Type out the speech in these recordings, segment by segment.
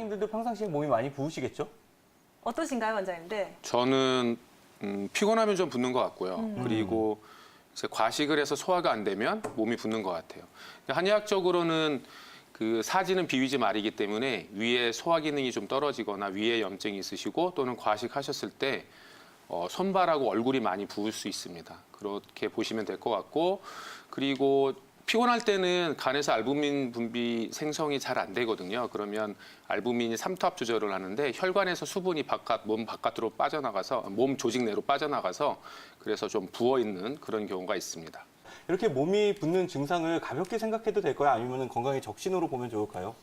원장님들도 평상시에 몸이 많이 부으시겠죠? 어떠신가요, 원장님들? 저는 피곤하면 좀 붓는 것 같고요. 그리고 이제 과식을 해서 소화가 안 되면 몸이 붓는 것 같아요. 한의학적으로는 그 사지는 비위지 말이기 때문에 위에 소화 기능이 좀 떨어지거나 위에 염증이 있으시고 또는 과식하셨을 때 손발하고 얼굴이 많이 부을 수 있습니다. 그렇게 보시면 될 것 같고, 그리고 피곤할 때는 간에서 알부민 분비 생성이 잘 안 되거든요. 그러면 알부민이 삼투압 조절을 하는데 혈관에서 수분이 몸 바깥으로 빠져나가서 몸 조직 내로 빠져나가서 그래서 좀 부어 있는 그런 경우가 있습니다. 이렇게 몸이 붓는 증상을 가볍게 생각해도 될까요? 아니면 건강의 적신호로 보면 좋을까요?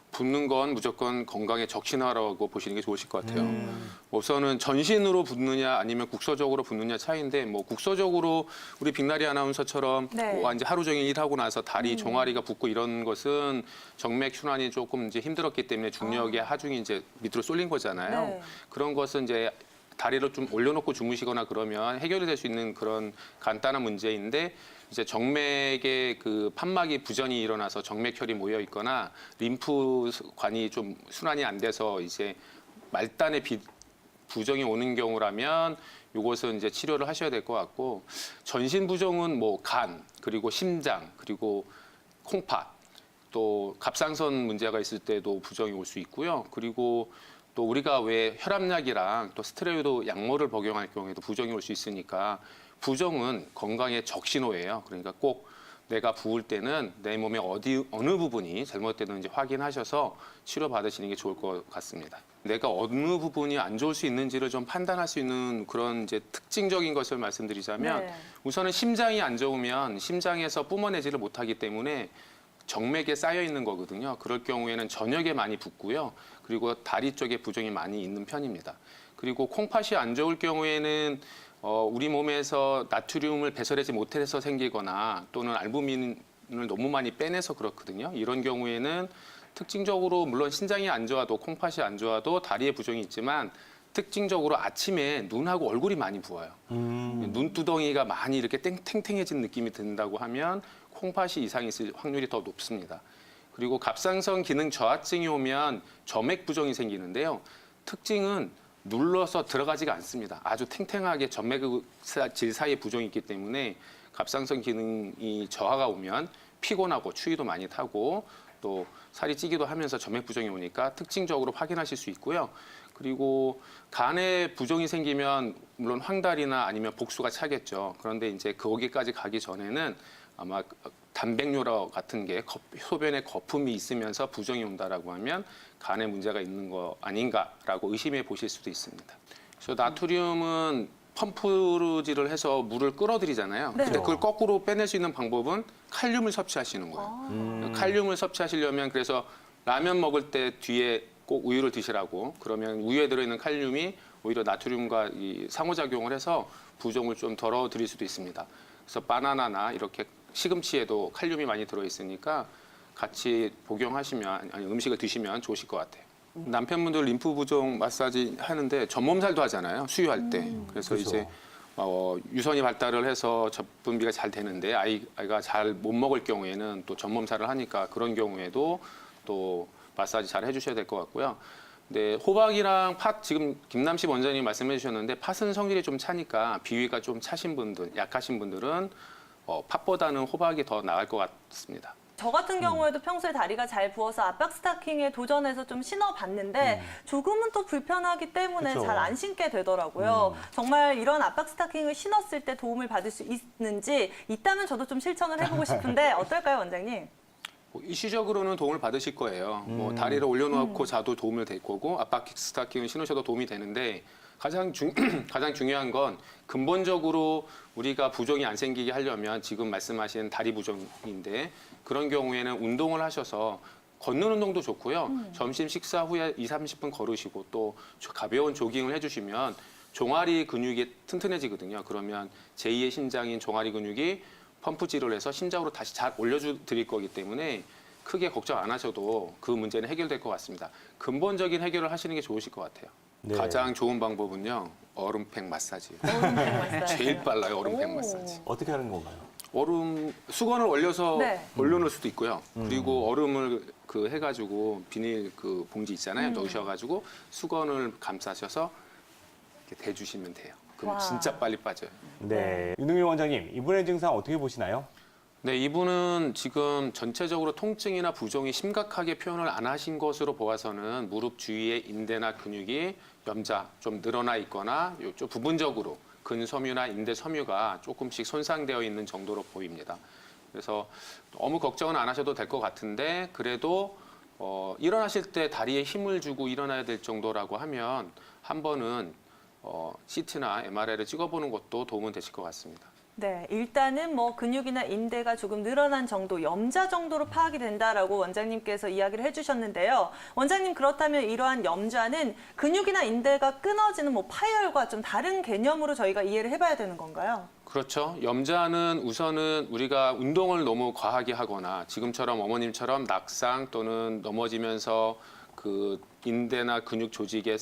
붓는 건 무조건 건강의 적신호라고 보시는 게 좋으실 것 같아요. 우선은 전신으로 붓느냐 아니면 국소적으로 붓느냐 차이인데, 뭐 국소적으로 우리 빅나리 아나운서처럼 네. 이제 하루 종일 일하고 나서 다리 종아리가 붓고 이런 것은 정맥 순환이 조금 이제 힘들었기 때문에 중력의 하중이 이제 밑으로 쏠린 거잖아요. 네. 그런 것은 이제 다리를 좀 올려놓고 주무시거나 그러면 해결이 될 수 있는 그런 간단한 문제인데, 이제 정맥의 그 판막이 부전이 일어나서 정맥혈이 모여 있거나 림프관이 좀 순환이 안 돼서 이제 말단의 부종이 오는 경우라면 이것은 이제 치료를 하셔야 될 것 같고, 전신 부종은 뭐 간, 그리고 심장, 그리고 콩팥, 또 갑상선 문제가 있을 때도 부종이 올 수 있고요. 그리고 또 우리가 왜 혈압약이랑 또 스테로이드 약물을 복용할 경우에도 부종이 올 수 있으니까, 부종은 건강의 적신호예요. 그러니까 꼭 내가 부을 때는 내 몸의 어느 부분이 잘못됐는지 확인하셔서 치료받으시는 게 좋을 것 같습니다. 내가 어느 부분이 안 좋을 수 있는지를 좀 판단할 수 있는 그런 이제 특징적인 것을 말씀드리자면, 네. 우선은 심장이 안 좋으면 심장에서 뿜어내지를 못하기 때문에 정맥에 쌓여 있는 거거든요. 그럴 경우에는 저녁에 많이 붓고요. 그리고 다리 쪽에 부종이 많이 있는 편입니다. 그리고 콩팥이 안 좋을 경우에는 우리 몸에서 나트륨을 배설하지 못해서 생기거나 또는 알부민을 너무 많이 빼내서 그렇거든요. 이런 경우에는 특징적으로 물론 신장이 안 좋아도 콩팥이 안 좋아도 다리에 부종이 있지만, 특징적으로 아침에 눈하고 얼굴이 많이 부어요. 눈두덩이가 많이 이렇게 탱탱해진 느낌이 든다고 하면 콩팥이 이상이 있을 확률이 더 높습니다. 그리고 갑상선 기능 저하증이 오면 점액 부종이 생기는데요. 특징은 눌러서 들어가지가 않습니다. 아주 탱탱하게 점맥질 사이에 부종이 있기 때문에 갑상선 기능이 저하가 오면 피곤하고 추위도 많이 타고 또 살이 찌기도 하면서 점맥 부종이 오니까 특징적으로 확인하실 수 있고요. 그리고 간에 부종이 생기면 물론 황달이나 아니면 복수가 차겠죠. 그런데 이제 거기까지 가기 전에는 아마 단백뇨 같은 게 소변에 거품이 있으면서 부종이 온다라고 하면 간에 문제가 있는 거 아닌가라고 의심해 보실 수도 있습니다. 그래서 나트륨은 펌프질을 해서 물을 끌어들이잖아요. 네. 근데 그걸 거꾸로 빼낼 수 있는 방법은 칼륨을 섭취하시는 거예요. 칼륨을 섭취하시려면 그래서 라면 먹을 때 뒤에 꼭 우유를 드시라고, 그러면 우유에 들어있는 칼륨이 오히려 나트륨과 이 상호작용을 해서 부종을 좀 덜어드릴 수도 있습니다. 그래서 바나나나 이렇게 시금치에도 칼륨이 많이 들어있으니까 같이 복용하시면, 아니 음식을 드시면 좋으실 것 같아요. 남편분들 림프 부종 마사지 하는데 전몸살도 하잖아요. 수유할 때. 그래서 그렇죠. 이제 유선이 발달을 해서 접분비가 잘 되는데 아이가 잘 못 먹을 경우에는 또 전몸살을 하니까 그런 경우에도 또 마사지 잘 해주셔야 될 것 같고요. 근데 호박이랑 팥, 지금 김남식 원장님 말씀해 주셨는데 팥은 성질이 좀 차니까 비위가 좀 차신 분들, 약하신 분들은 팥보다는 호박이 더 나을 것 같습니다. 저 같은 경우에도 평소에 다리가 잘 부어서 압박 스타킹에 도전해서 좀 신어봤는데 조금은 또 불편하기 때문에 그쵸. 잘 안 신게 되더라고요. 정말 이런 압박 스타킹을 신었을 때 도움을 받을 수 있는지 있다면 저도 좀 실천을 해보고 싶은데 어떨까요, 원장님? 일시적으로는 도움을 받으실 거예요. 뭐 다리를 올려놓고 자도 도움이 될 거고 압박 스타킹을 신으셔도 도움이 되는데, 가장 중요한 건 근본적으로 우리가 부종이 안 생기게 하려면 지금 말씀하신 다리 부종인데, 그런 경우에는 운동을 하셔서 걷는 운동도 좋고요. 점심 식사 후에 20-30분 걸으시고 또 가벼운 조깅을 해주시면 종아리 근육이 튼튼해지거든요. 그러면 제2의 심장인 종아리 근육이 펌프질을 해서 심장으로 다시 잘 올려드릴 거기 때문에 크게 걱정 안 하셔도 그 문제는 해결될 것 같습니다. 근본적인 해결을 하시는 게 좋으실 것 같아요. 네. 가장 좋은 방법은요, 얼음팩 마사지예요. 제일 빨라요, 얼음팩 마사지. 어떻게 하는 건가요? 수건을 올려서 네. 올려놓을 수도 있고요. 그리고 얼음을 그 해가지고 비닐 그 봉지 있잖아요. 넣으셔가지고 수건을 감싸셔서 이렇게 대주시면 돼요. 그럼 와. 진짜 빨리 빠져요. 네. 윤흥민 원장님, 이분의 증상 어떻게 보시나요? 네, 이분은 지금 전체적으로 통증이나 부종이 심각하게 표현을 안 하신 것으로 보아서는 무릎 주위의 인대나 근육이 염자 좀 늘어나 있거나 좀 부분적으로 근섬유나 인대 섬유가 조금씩 손상되어 있는 정도로 보입니다. 그래서 너무 걱정은 안 하셔도 될 것 같은데 그래도 일어나실 때 다리에 힘을 주고 일어나야 될 정도라고 하면 한 번은 CT나 MRI를 찍어보는 것도 도움은 되실 것 같습니다. 네, 일단은 뭐 근육이나 인대가 조금 늘어난 정도, 염자 정도로 파악이 된다라고 원장님께서 이야기를 해주셨는데요. 원장님 그렇다면 이러한 염자는 근육이나 인대가 끊어지는 뭐 파열과 좀 다른 개념으로 저희가 이해를 해봐야 되는 건가요? 그렇죠. 염자는 우선은 우리가 운동을 너무 과하게 하거나 지금처럼 어머님처럼 낙상 또는 넘어지면서 그 인대나 근육 조직에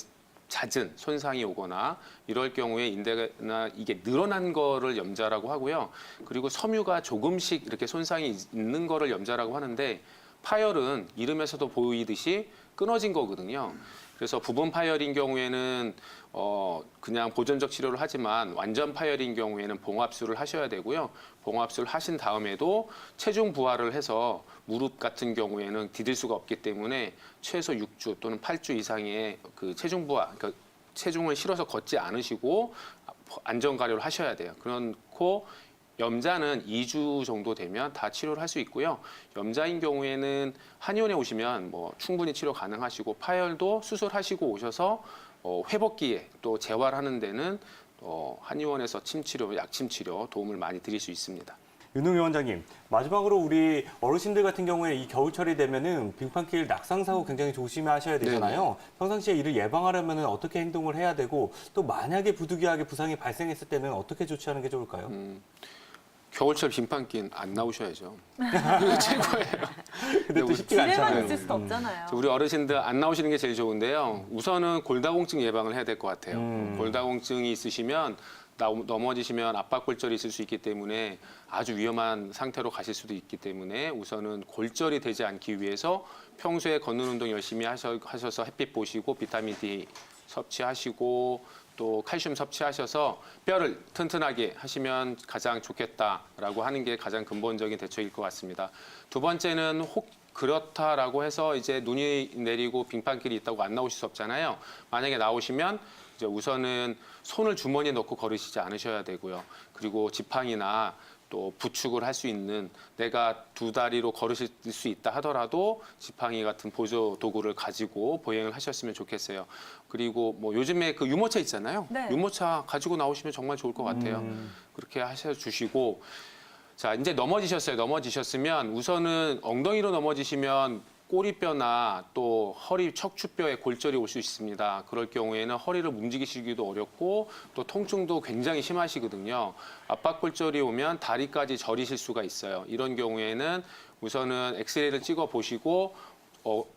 잦은 손상이 오거나 이럴 경우에 인대나 이게 늘어난 거를 염자라고 하고요. 그리고 섬유가 조금씩 이렇게 손상이 있는 거를 염자라고 하는데 파열은 이름에서도 보이듯이 끊어진 거거든요. 그래서 부분 파열인 경우에는 그냥 보존적 치료를 하지만 완전 파열인 경우에는 봉합술을 하셔야 되고요. 봉합술 하신 다음에도 체중 부하를 해서 무릎 같은 경우에는 디딜 수가 없기 때문에 최소 6주 또는 8주 이상의 그 체중 부하, 그러니까 체중을 실어서 걷지 않으시고 안전 가료를 하셔야 돼요. 그렇고 염자는 2주 정도 되면 다 치료를 할 수 있고요. 염자인 경우에는 한의원에 오시면 뭐 충분히 치료 가능하시고 파열도 수술하시고 오셔서 회복기에 또 재활하는 데는 한의원에서 침치료, 약침치료 도움을 많이 드릴 수 있습니다. 윤흥민 원장님, 마지막으로 우리 어르신들 같은 경우에 이 겨울철이 되면은 빙판길 낙상 사고 굉장히 조심하셔야 되잖아요. 평상시에 이를 예방하려면 어떻게 행동을 해야 되고 또 만약에 부득이하게 부상이 발생했을 때는 어떻게 조치하는 게 좋을까요? 겨울철 빙판길 안 나오셔야죠. 그게 최고예요. 근데 또 우리 쉽지가 집에만 않잖아요. 있을 수도 없잖아요. 우리 어르신들 안 나오시는 게 제일 좋은데요. 우선은 골다공증 예방을 해야 될 것 같아요. 골다공증이 있으시면 넘어지시면 압박골절이 있을 수 있기 때문에 아주 위험한 상태로 가실 수도 있기 때문에 우선은 골절이 되지 않기 위해서 평소에 걷는 운동 열심히 하셔서 햇빛 보시고 비타민 D 섭취하시고 또 칼슘 섭취하셔서 뼈를 튼튼하게 하시면 가장 좋겠다라고 하는 게 가장 근본적인 대책일 것 같습니다. 두 번째는 혹 그렇다라고 해서 이제 눈이 내리고 빙판길이 있다고 안 나오실 수 없잖아요. 만약에 나오시면 이제 우선은 손을 주머니에 넣고 걸으시지 않으셔야 되고요. 그리고 지팡이나 또 부축을 할 수 있는 내가 두 다리로 걸으실 수 있다 하더라도 지팡이 같은 보조 도구를 가지고 보행을 하셨으면 좋겠어요. 그리고 뭐 요즘에 그 유모차 있잖아요. 네. 유모차 가지고 나오시면 정말 좋을 것 같아요. 그렇게 하셔 주시고 자, 이제 넘어지셨으면 우선은 엉덩이로 넘어지시면 꼬리뼈나 또 허리 척추뼈에 골절이 올 수 있습니다. 그럴 경우에는 허리를 움직이시기도 어렵고 또 통증도 굉장히 심하시거든요. 압박골절이 오면 다리까지 저리실 수가 있어요. 이런 경우에는 우선은 엑스레이를 찍어 보시고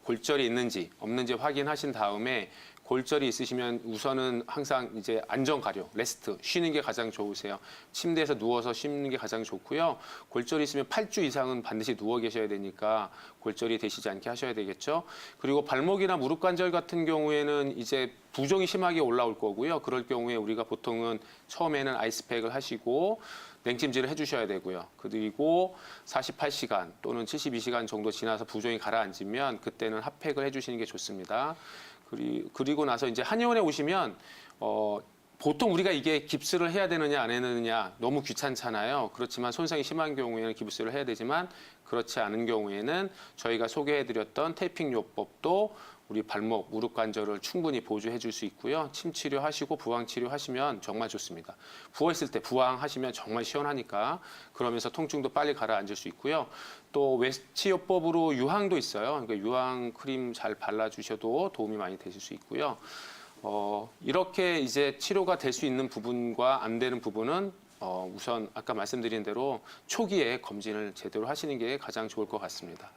골절이 있는지 없는지 확인하신 다음에 골절이 있으시면 우선은 항상 이제 안전 가료, 레스트, 쉬는 게 가장 좋으세요. 침대에서 누워서 쉬는 게 가장 좋고요. 골절이 있으면 8주 이상은 반드시 누워 계셔야 되니까 골절이 되시지 않게 하셔야 되겠죠. 그리고 발목이나 무릎 관절 같은 경우에는 이제 부종이 심하게 올라올 거고요. 그럴 경우에 우리가 보통은 처음에는 아이스팩을 하시고 냉찜질을 해주셔야 되고요. 그리고 48시간 또는 72시간 정도 지나서 부종이 가라앉으면 그때는 핫팩을 해주시는 게 좋습니다. 그리고 나서 이제 한의원에 오시면 보통 우리가 이게 깁스를 해야 되느냐 안 해야 되느냐 너무 귀찮잖아요. 그렇지만 손상이 심한 경우에는 깁스를 해야 되지만 그렇지 않은 경우에는 저희가 소개해드렸던 테이핑 요법도 우리 발목, 무릎 관절을 충분히 보조해 줄 수 있고요. 침 치료하시고 부항 치료하시면 정말 좋습니다. 부어있을 때 부항하시면 정말 시원하니까 그러면서 통증도 빨리 가라앉을 수 있고요. 또 외치요법으로 유항도 있어요. 그러니까 유항 크림 잘 발라주셔도 도움이 많이 되실 수 있고요. 이렇게 이제 치료가 될 수 있는 부분과 안 되는 부분은 우선 아까 말씀드린 대로 초기에 검진을 제대로 하시는 게 가장 좋을 것 같습니다.